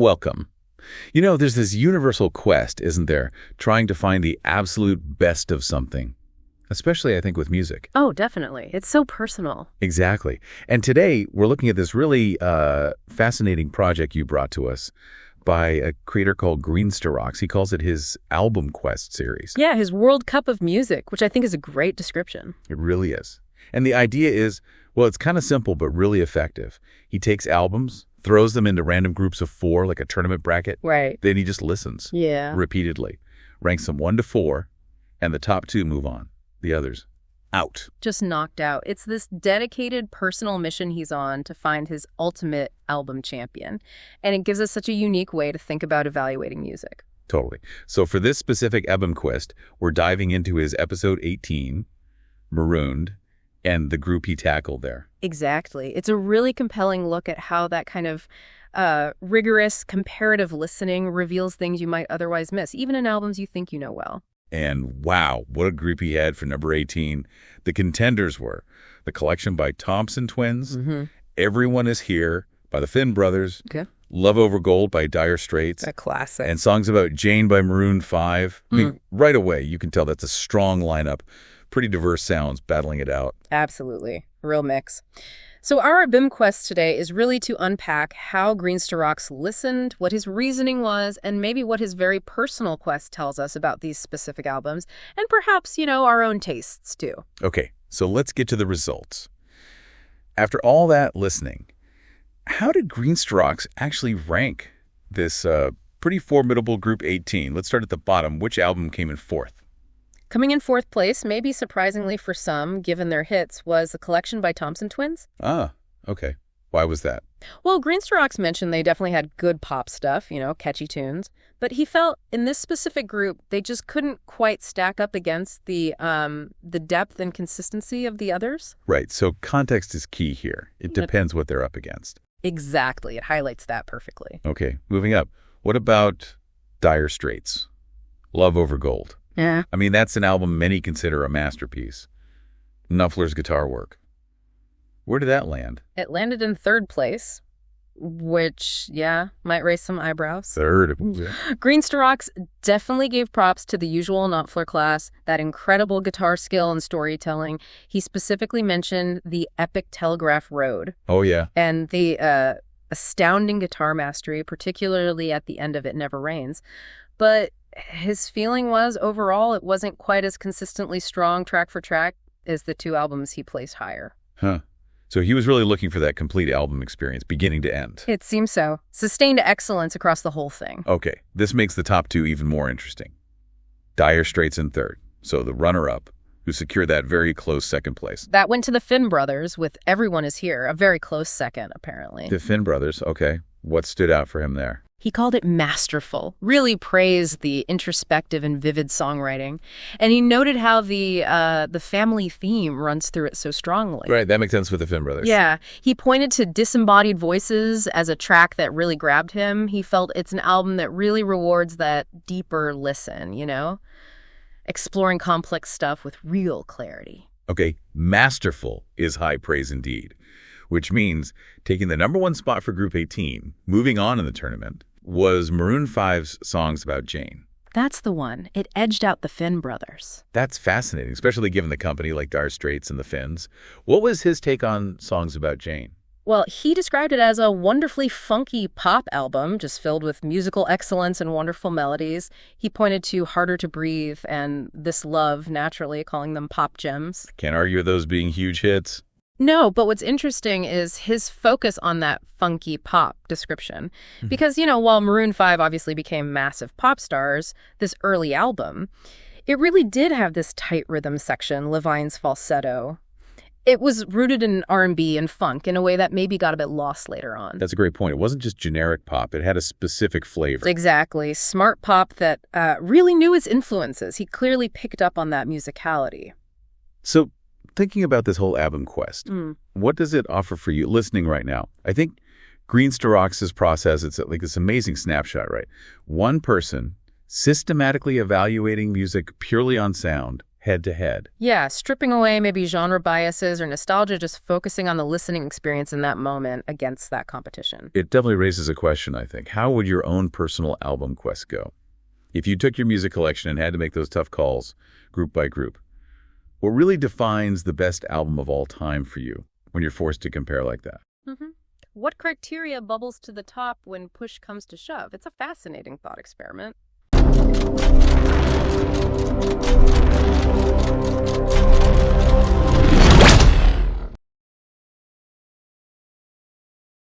Welcome. You know, there's this universal quest, isn't there, trying to find the absolute best of something, especially, I think, with music. Oh, definitely. It's so personal. Exactly. And today, we're looking at this really fascinating project you brought to us by a creator called Greenstarox. He calls it his Album Quest series. Yeah, his World Cup of Music, which I think is a great description. It really is. And the idea is, well, it's kind of simple, but really effective. He takes albums, throws them into random groups of 4, like a tournament bracket. Right. Then he just listens. Yeah. Repeatedly. Ranks them 1 to 4, and the top 2 move on. The others, out. Just knocked out. It's this dedicated personal mission he's on to find his ultimate album champion. And it gives us such a unique way to think about evaluating music. Totally. So for this specific album quest, we're diving into his episode 18, Marooned, and the group he tackled there. Exactly. It's a really compelling look at how that kind of rigorous comparative listening reveals things you might otherwise miss, even in albums you think you know well. And wow, what a group he had for number 18. The Contenders were the collection by Thompson twins, Everyone Is Here by the Finn brothers, Love Over Gold by Dire Straits, A classic. and Songs About Jane by Maroon 5. I mean, right away, you can tell that's a strong lineup. Pretty diverse sounds battling it out. Absolutely. Real mix. So our BIM quest today is really to unpack how Greenstarox listened, what his reasoning was, and maybe what his very personal quest tells us about these specific albums, and perhaps, our own tastes too. Okay, so let's get to the results. After all that listening, how did Greenstarox actually rank this pretty formidable group 18? Let's start at the bottom. Which album came in 4th? Coming in 4th place, maybe surprisingly for some, given their hits, was the collection by Thompson twins. Ah, okay. Why was that? Well, Greenstarox mentioned they definitely had good pop stuff, catchy tunes. But he felt in this specific group, they just couldn't quite stack up against the depth and consistency of the others. Right, so context is key here. It depends what they're up against. Exactly. It highlights that perfectly. Okay, moving up. What about Dire Straits? Love Over Gold. Yeah. I mean, that's an album many consider a masterpiece. Knopfler's guitar work. Where did that land? It landed in 3rd place, which, might raise some eyebrows. 3rd. Greenstarox definitely gave props to the usual Knopfler class, that incredible guitar skill and storytelling. He specifically mentioned the epic Telegraph Road. Oh, yeah. And the astounding guitar mastery, particularly at the end of It Never Rains. But his feeling was, overall, it wasn't quite as consistently strong track for track as the 2 albums he placed higher. Huh. So he was really looking for that complete album experience, beginning to end. It seems so. Sustained excellence across the whole thing. Okay, this makes the top 2 even more interesting. Dire Straits in 3rd, so the runner-up, who secured that very close 2nd place. That went to the Finn brothers with Everyone Is Here, a very close 2nd, apparently. The Finn brothers, okay. What stood out for him there? He called it masterful, really praised the introspective and vivid songwriting. And he noted how the family theme runs through it so strongly. Right, that makes sense with the Finn brothers. Yeah. He pointed to Disembodied Voices as a track that really grabbed him. He felt it's an album that really rewards that deeper listen, exploring complex stuff with real clarity. Okay, masterful is high praise indeed, which means taking the number 1 spot for Group 18, moving on in the tournament, was Maroon 5's Songs About Jane. That's the one. It edged out the Finn brothers. That's fascinating, especially given the company like Dire Straits and the Finns. What was his take on Songs About Jane? Well, he described it as a wonderfully funky pop album, just filled with musical excellence and wonderful melodies. He pointed to Harder to Breathe and This Love, naturally, calling them pop gems. Can't argue with those being huge hits. No, but what's interesting is his focus on that funky pop description. Because, while Maroon 5 obviously became massive pop stars, this early album, it really did have this tight rhythm section, Levine's falsetto. It was rooted in R&B and funk in a way that maybe got a bit lost later on. That's a great point. It wasn't just generic pop. It had a specific flavor. Exactly. Smart pop that really knew its influences. He clearly picked up on that musicality. So, thinking about this whole album quest, what does it offer for you listening right now? I think Greenstarox's process, it's like this amazing snapshot, right? One person systematically evaluating music purely on sound, head-to-head. Yeah, stripping away maybe genre biases or nostalgia, just focusing on the listening experience in that moment against that competition. It definitely raises a question, I think. How would your own personal album quest go? If you took your music collection and had to make those tough calls, group by group, what really defines the best album of all time for you when you're forced to compare like that? Mm-hmm. What criteria bubbles to the top when push comes to shove? It's a fascinating thought experiment.